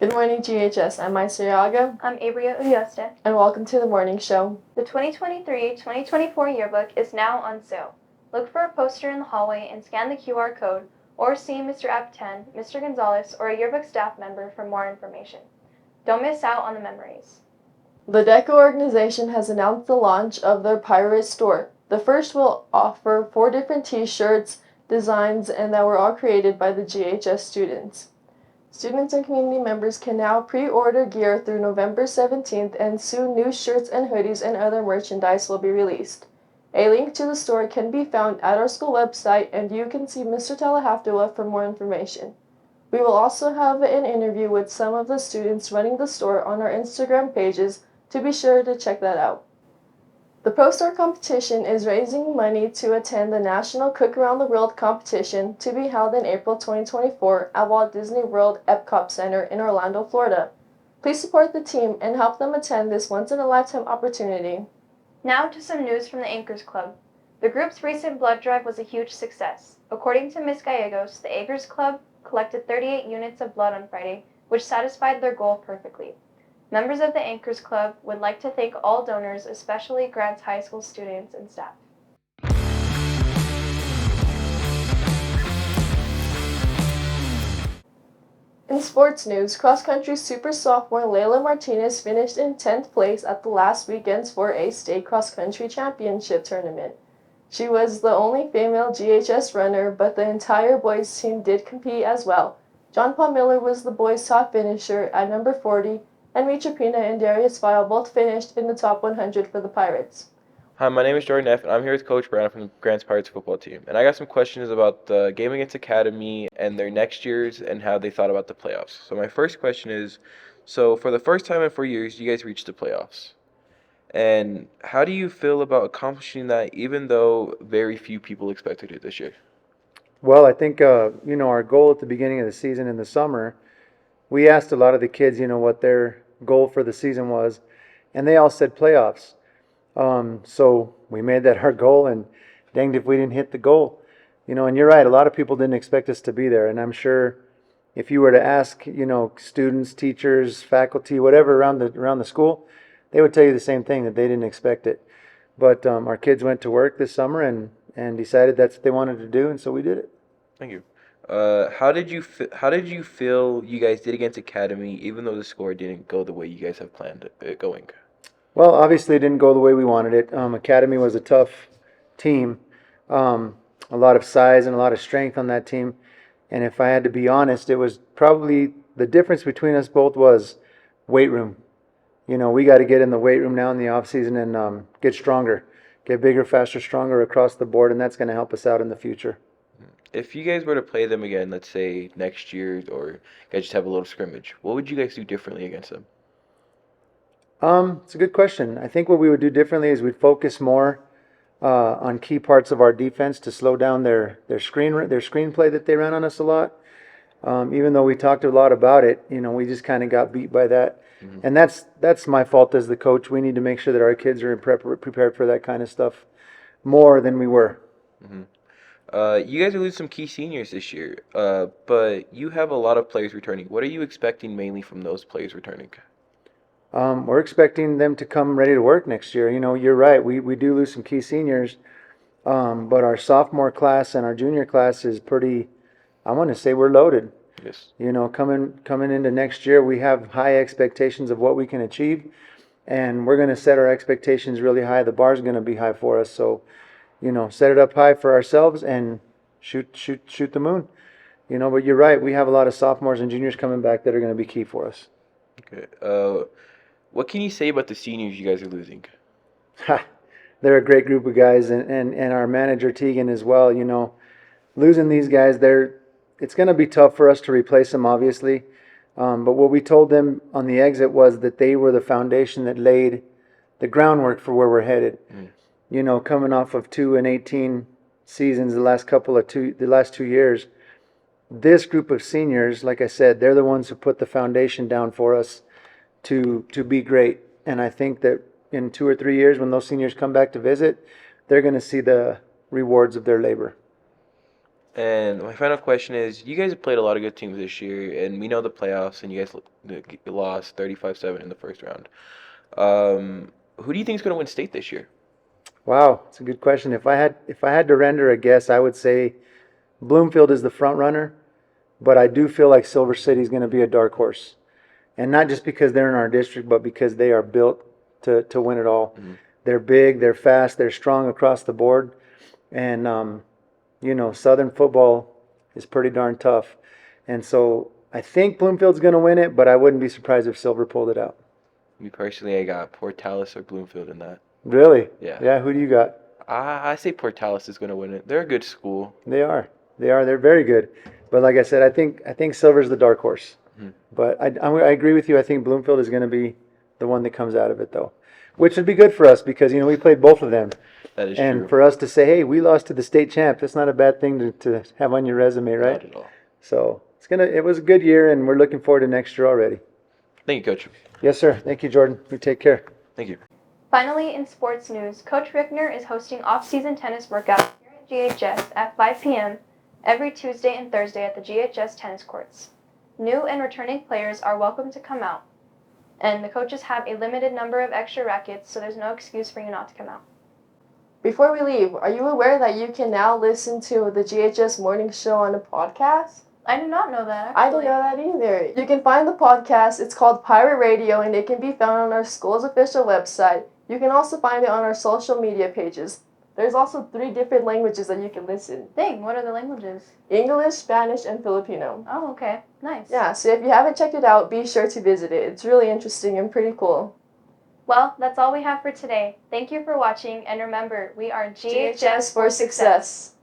Good morning, GHS. I'm Isariaga. I'm Abria Uyasta. And welcome to the morning show. The 2023-2024 yearbook is now on sale. Look for a poster in the hallway and scan the QR code, or see Mr. Aptan, Mr. Gonzalez, or a yearbook staff member for more information. Don't miss out on the memories. The DECO organization has announced the launch of their Pirate Store. The first will offer 4 different t-shirts, designs, and that were all created by the GHS students. Students and community members can now pre-order gear through November 17th, and soon new shirts and hoodies and other merchandise will be released. A link to the store can be found at our school website, and you can see Mr. Talahaftua for more information. We will also have an interview with some of the students running the store on our Instagram pages, to be sure to check that out. The Pro Store competition is raising money to attend the National Cook Around the World competition to be held in April 2024 at Walt Disney World Epcot Center in Orlando, Florida. Please support the team and help them attend this once-in-a-lifetime opportunity. Now to some news from the Anchors Club. The group's recent blood drive was a huge success. According to Ms. Gallegos, the Anchors Club collected 38 units of blood on Friday, which satisfied their goal perfectly. Members of the Anchors Club would like to thank all donors, especially Grants High School students and staff. In sports news, cross-country super sophomore Layla Martinez finished in 10th place at the last weekend's 4A State Cross-Country Championship tournament. She was the only female GHS runner, but the entire boys team did compete as well. John Paul Miller was the boys' top finisher at number 40, and Richa Pina and Darius File both finished in the top 100 for the Pirates. Hi, my name is Jordan F., and I'm here with Coach Brown from the Grants Pirates football team. And I got some questions about the game against Academy and their next years and how they thought about the playoffs. So my first question is, so for the first time in 4 years, you guys reached the playoffs. And how do you feel about accomplishing that, even though very few people expected it this year? Well, I think, our goal at the beginning of the season in the summer, we asked a lot of the kids, what their goal for the season was, and they all said playoffs. So we made that our goal, and danged if we didn't hit the goal. And you're right, a lot of people didn't expect us to be there, and I'm sure if you were to ask, students, teachers, faculty, whatever around the school, they would tell you the same thing, that they didn't expect it. But our kids went to work this summer and decided that's what they wanted to do, and so we did it. Thank you. How did you feel you guys did against Academy, even though the score didn't go the way you guys have planned it going? Well, obviously it didn't go the way we wanted it. Academy was a tough team, a lot of size and a lot of strength on that team. And if I had to be honest, it was probably the difference between us both was weight room. We got to get in the weight room now in the off season and get stronger, get bigger, faster, stronger across the board, and that's going to help us out in the future. If you guys were to play them again, let's say next year, or you guys just have a little scrimmage, what would you guys do differently against them? It's a good question. I think what we would do differently is we'd focus more on key parts of our defense to slow down their screenplay that they ran on us a lot. Even though we talked a lot about it, we just kind of got beat by that. Mm-hmm. And that's my fault as the coach. We need to make sure that our kids are prepared for that kind of stuff more than we were. Mm-hmm. You guys are losing some key seniors this year, but you have a lot of players returning. What are you expecting mainly from those players returning? We're expecting them to come ready to work next year. You're right. We do lose some key seniors, but our sophomore class and our junior class is pretty. I want to say we're loaded. Yes. Coming into next year, we have high expectations of what we can achieve, and we're going to set our expectations really high. The bar's going to be high for us. So, set it up high for ourselves and shoot the moon. But you're right. We have a lot of sophomores and juniors coming back that are going to be key for us. Okay. What can you say about the seniors you guys are losing? They're a great group of guys, and our manager Tegan as well. Losing these guys, it's going to be tough for us to replace them, obviously. But what we told them on the exit was that they were the foundation that laid the groundwork for where we're headed. Coming off of 2-18 seasons, the last 2 years, this group of seniors, like I said, they're the ones who put the foundation down for us to be great. And I think that in 2 or 3 years, when those seniors come back to visit, they're going to see the rewards of their labor. And my final question is, you guys have played a lot of good teams this year, and we know the playoffs, and you guys lost 35-7 in the first round. Who do you think is going to win state this year? Wow, it's a good question. If I had to render a guess, I would say Bloomfield is the front runner, but I do feel like Silver City is going to be a dark horse. And not just because they're in our district, but because they are built to win it all. Mhm. They're big, they're fast, they're strong across the board. And, Southern football is pretty darn tough. And so I think Bloomfield's going to win it, but I wouldn't be surprised if Silver pulled it out. Me personally, I got Portales or Bloomfield in that. Really? Yeah. Yeah, who do you got? I say Portales is going to win it. They're a good school. They are. They're very good. But like I said, I think Silver's the dark horse. Mhm. But I agree with you. I think Bloomfield is going to be the one that comes out of it, though, which would be good for us because we played both of them, That is and true. for us to say, hey, we lost to the state champ, that's not a bad thing to have on your resume, right? Not at all. So it was a good year, and we're looking forward to next year already. Thank you, Coach. Yes, sir. Thank you, Jordan. You take care. Thank you. Finally, in sports news, Coach Rickner is hosting off-season tennis workouts here at GHS at 5 p.m. every Tuesday and Thursday at the GHS tennis courts. New and returning players are welcome to come out, and the coaches have a limited number of extra rackets, so there's no excuse for you not to come out. Before we leave, are you aware that you can now listen to the GHS Morning Show on a podcast? I did not know that, I didn't know that either. You can find the podcast. It's called Pirate Radio, and it can be found on our school's official website. You can also find it on our social media pages. There's also 3 different languages that you can listen. Dang, what are the languages? English, Spanish, and Filipino. Oh, okay. Nice. Yeah, so if you haven't checked it out, be sure to visit it. It's really interesting and pretty cool. Well, that's all we have for today. Thank you for watching, and remember, we are GHS for success.